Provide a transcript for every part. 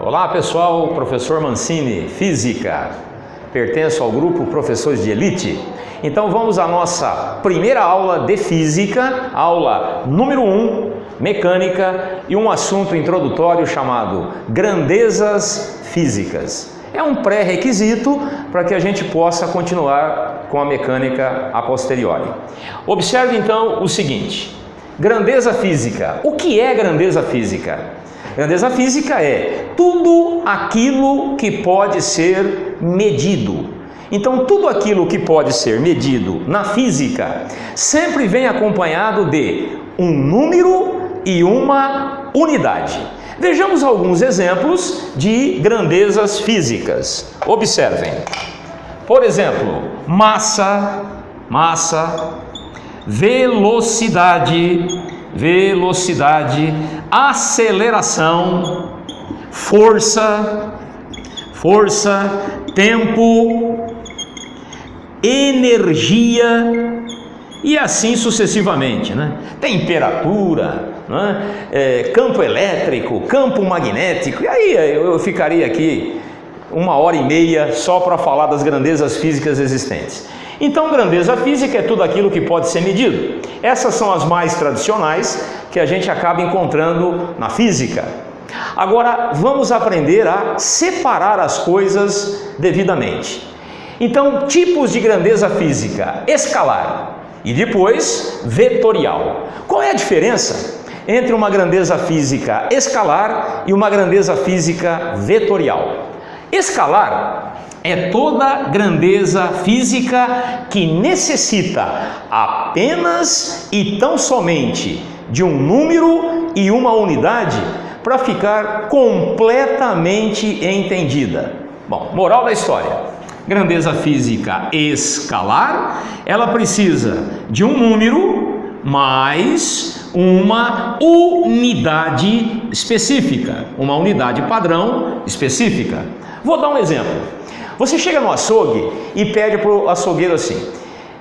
Olá pessoal, professor Mancini, Física. Pertenço ao grupo Professores de Elite. Então vamos à nossa primeira aula de Física, aula número 1, Mecânica, e um assunto introdutório chamado Grandezas Físicas. É um pré-requisito para que a gente possa continuar com a mecânica a posteriori. Observe então o seguinte: grandeza física. O que é grandeza física? Grandeza física é tudo aquilo que pode ser medido. Então, tudo aquilo que pode ser medido na física sempre vem acompanhado de um número e uma unidade. Vejamos alguns exemplos de grandezas físicas. Observem. Por exemplo, massa, velocidade, aceleração, força, tempo, energia e assim sucessivamente, né? Temperatura, né? Campo elétrico, campo magnético, e aí eu ficaria aqui 1h30 só para falar das grandezas físicas existentes. Então, grandeza física é tudo aquilo que pode ser medido. Essas são as mais tradicionais que a gente acaba encontrando na física. Agora, vamos aprender a separar as coisas devidamente. Então, tipos de grandeza física: escalar e depois vetorial. Qual é a diferença entre uma grandeza física escalar e uma grandeza física vetorial? Escalar é toda grandeza física que necessita apenas e tão somente de um número e uma unidade para ficar completamente entendida. Bom, moral da história: grandeza física escalar, ela precisa de um número mais uma unidade específica, uma unidade padrão específica. Vou dar um exemplo. Você chega no açougue e pede para o açougueiro assim: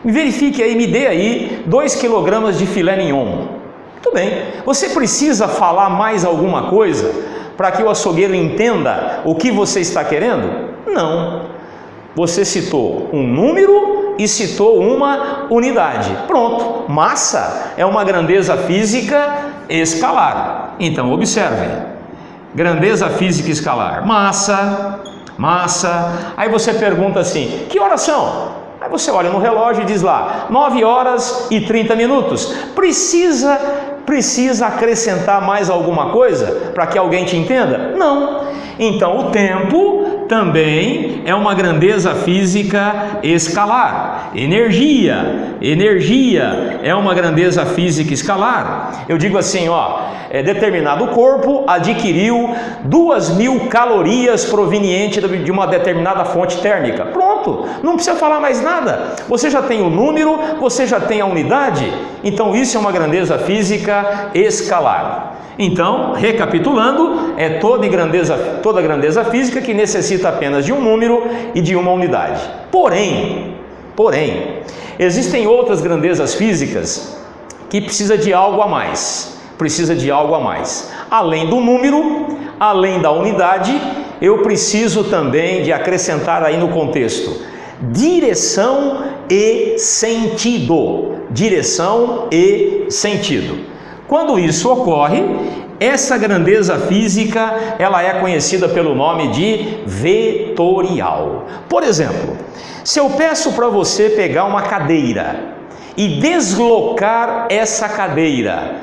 verifique aí, me dê aí 2 kg de filé mignon. Muito bem. Você precisa falar mais alguma coisa para que o açougueiro entenda o que você está querendo? Não. Você citou um número e citou uma unidade. Pronto. Massa é uma grandeza física escalar. Então, observem. Grandeza física escalar. Massa. Aí você pergunta assim: que horas são? Aí você olha no relógio e diz lá 9h30. Precisa acrescentar mais alguma coisa para que alguém te entenda? Não. Então o tempo também é uma grandeza física escalar. Energia é uma grandeza física escalar. Eu digo assim, determinado corpo adquiriu 2.000 calorias provenientes de uma determinada fonte térmica. Pronto, não precisa falar mais nada. Você já tem o número, você já tem a unidade. Então isso é uma grandeza física escalar. Então, recapitulando, é toda grandeza física que necessita apenas de um número e de uma unidade. Porém, existem outras grandezas físicas que precisa de algo a mais. Além do número, além da unidade, eu preciso também de acrescentar aí no contexto direção e sentido. Quando isso ocorre, essa grandeza física, ela é conhecida pelo nome de vetorial. Por exemplo, se eu peço para você pegar uma cadeira e deslocar essa cadeira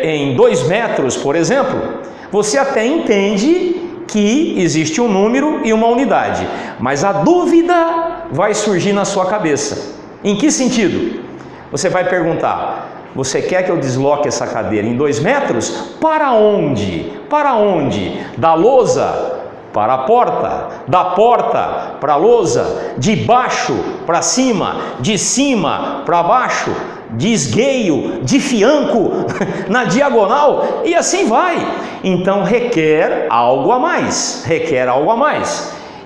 em 2 metros, por exemplo, você até entende que existe um número e uma unidade, mas a dúvida vai surgir na sua cabeça. Em que sentido? Você vai perguntar: você quer que eu desloque essa cadeira em 2 metros? Para onde? Da lousa para a porta, da porta para a lousa, de baixo para cima, de cima para baixo, de esgueio, de fianco, na diagonal, e assim vai. Então requer algo a mais.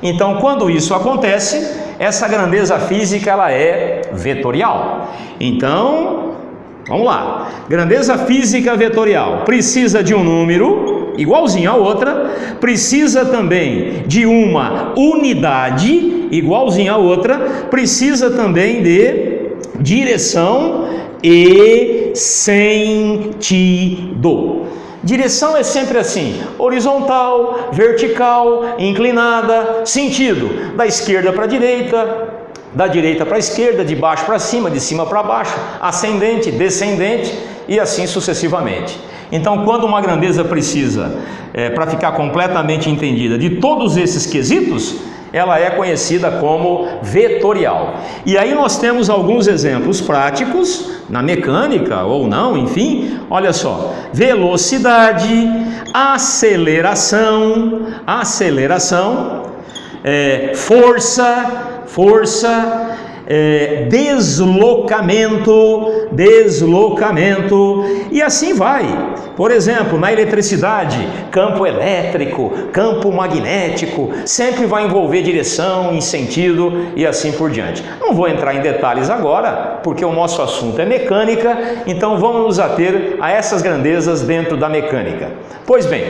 Então, quando isso acontece, essa grandeza física ela é vetorial. Então, vamos lá. Grandeza física vetorial precisa de um número igualzinho à outra, precisa também de uma unidade, igualzinho à outra, precisa também de direção e sentido. Direção é sempre assim, horizontal, vertical, inclinada, sentido, da esquerda para a direita, da direita para a esquerda, de baixo para cima, de cima para baixo, ascendente, descendente e assim sucessivamente. Então, quando uma grandeza precisa, para ficar completamente entendida, de todos esses quesitos, ela é conhecida como vetorial. E aí nós temos alguns exemplos práticos, na mecânica ou não, enfim, olha só, velocidade, aceleração, força, deslocamento e assim vai. Por exemplo, na eletricidade, campo elétrico, campo magnético, sempre vai envolver direção e sentido e assim por diante. Não vou entrar em detalhes agora, porque o nosso assunto é mecânica, então vamos nos ater a essas grandezas dentro da mecânica. Pois bem,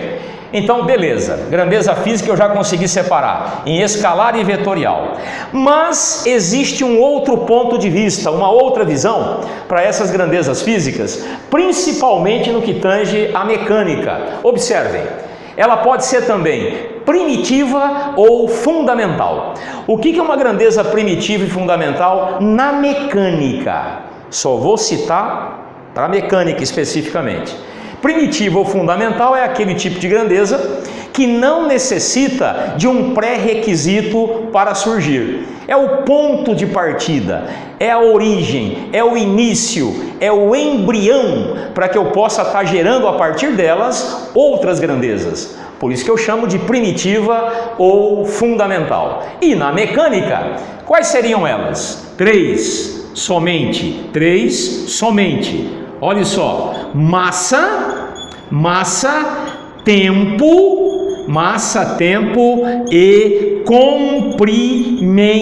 então beleza, grandeza física eu já consegui separar em escalar e vetorial, mas existe um outro ponto de vista, uma outra visão para essas grandezas físicas, principalmente no que tange a mecânica. Observem, ela pode ser também primitiva ou fundamental. O que é uma grandeza primitiva e fundamental na mecânica? Só vou citar para a mecânica especificamente. Primitiva ou fundamental é aquele tipo de grandeza que não necessita de um pré-requisito para surgir. É o ponto de partida, é a origem, é o início, é o embrião para que eu possa estar gerando a partir delas outras grandezas. Por isso que eu chamo de primitiva ou fundamental. E na mecânica, quais seriam elas? Três somente. Olha só, massa, tempo e comprimento.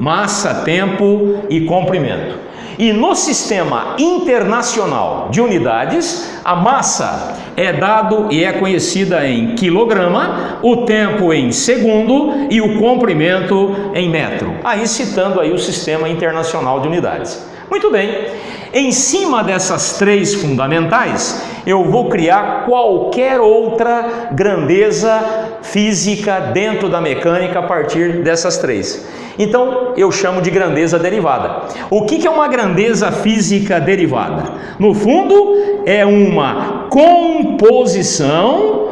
Massa, tempo e comprimento. E no sistema internacional de unidades, a massa é dado e é conhecida em quilograma, o tempo em segundo e o comprimento em metro. Aí citando aí o sistema internacional de unidades. Muito bem, em cima dessas três fundamentais, eu vou criar qualquer outra grandeza física dentro da mecânica a partir dessas três. Então, eu chamo de grandeza derivada. O que é uma grandeza física derivada? No fundo, é uma composição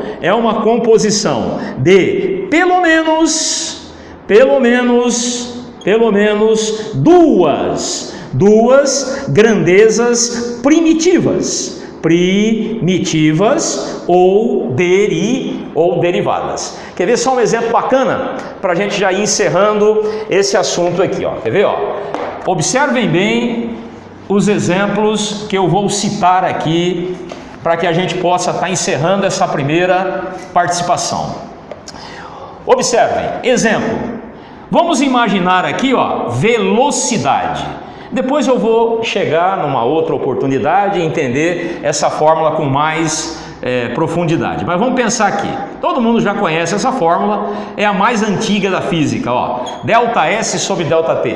de pelo menos duas grandezas primitivas ou derivadas. Quer ver só um exemplo bacana para a gente já ir encerrando esse assunto aqui, ó. Quer ver, ó? Observem bem os exemplos que eu vou citar aqui para que a gente possa estar encerrando essa primeira participação. Observem, exemplo. Vamos imaginar aqui, ó, velocidade. Depois eu vou chegar numa outra oportunidade e entender essa fórmula com mais profundidade. Mas vamos pensar aqui. Todo mundo já conhece essa fórmula, é a mais antiga da física, ó. Delta S sobre delta T.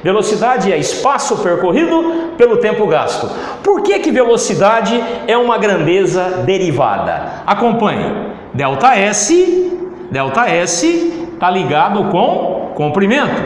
Velocidade é espaço percorrido pelo tempo gasto. Por que velocidade é uma grandeza derivada? Acompanhe. Delta S está ligado com comprimento,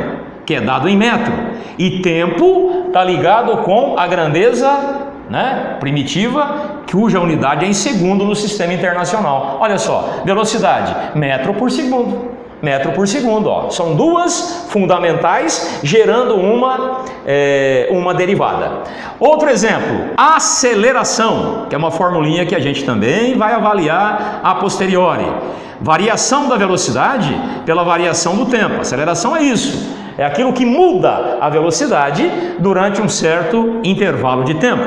que é dado em metro, e tempo está ligado com a grandeza, né, primitiva, cuja unidade é em segundo no sistema internacional. Olha só, velocidade, metro por segundo, ó. São duas fundamentais gerando uma derivada. Outro exemplo, aceleração, que é uma formulinha que a gente também vai avaliar a posteriori. Variação da velocidade pela variação do tempo. Aceleração é isso. É aquilo que muda a velocidade durante um certo intervalo de tempo.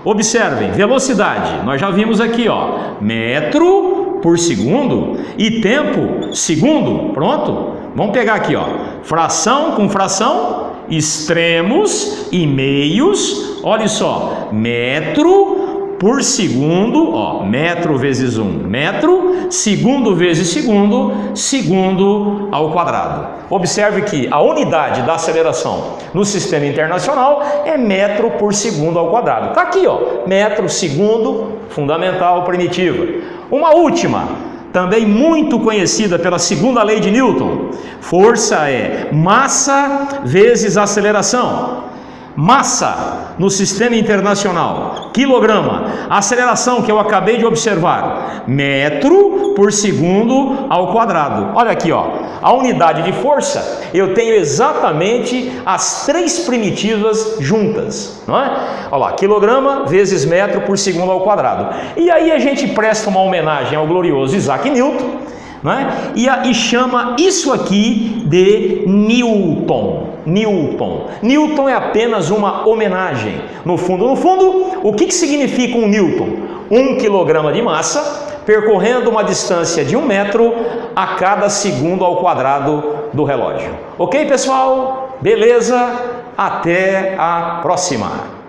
Observem, velocidade, nós já vimos aqui, ó, metro por segundo e tempo segundo. Pronto? Vamos pegar aqui, ó, fração com fração, extremos e meios. Olha só, metro por segundo, ó, metro vezes 1, metro, segundo vezes segundo, segundo ao quadrado. Observe que a unidade da aceleração no sistema internacional é metro por segundo ao quadrado. Está aqui, ó, metro, segundo, fundamental, primitiva. Uma última, também muito conhecida pela segunda lei de Newton. Força é massa vezes aceleração. Massa no sistema internacional, quilograma. A aceleração que eu acabei de observar, metro por segundo ao quadrado. Olha aqui, ó, a unidade de força, eu tenho exatamente as três primitivas juntas, não é? Olha lá, quilograma vezes metro por segundo ao quadrado. E aí a gente presta uma homenagem ao glorioso Isaac Newton, não é? E chama isso aqui de Newton. Newton é apenas uma homenagem. No fundo, o que significa um Newton? 1 quilograma de massa percorrendo uma distância de 1 metro a cada segundo ao quadrado do relógio. Ok, pessoal? Beleza? Até a próxima!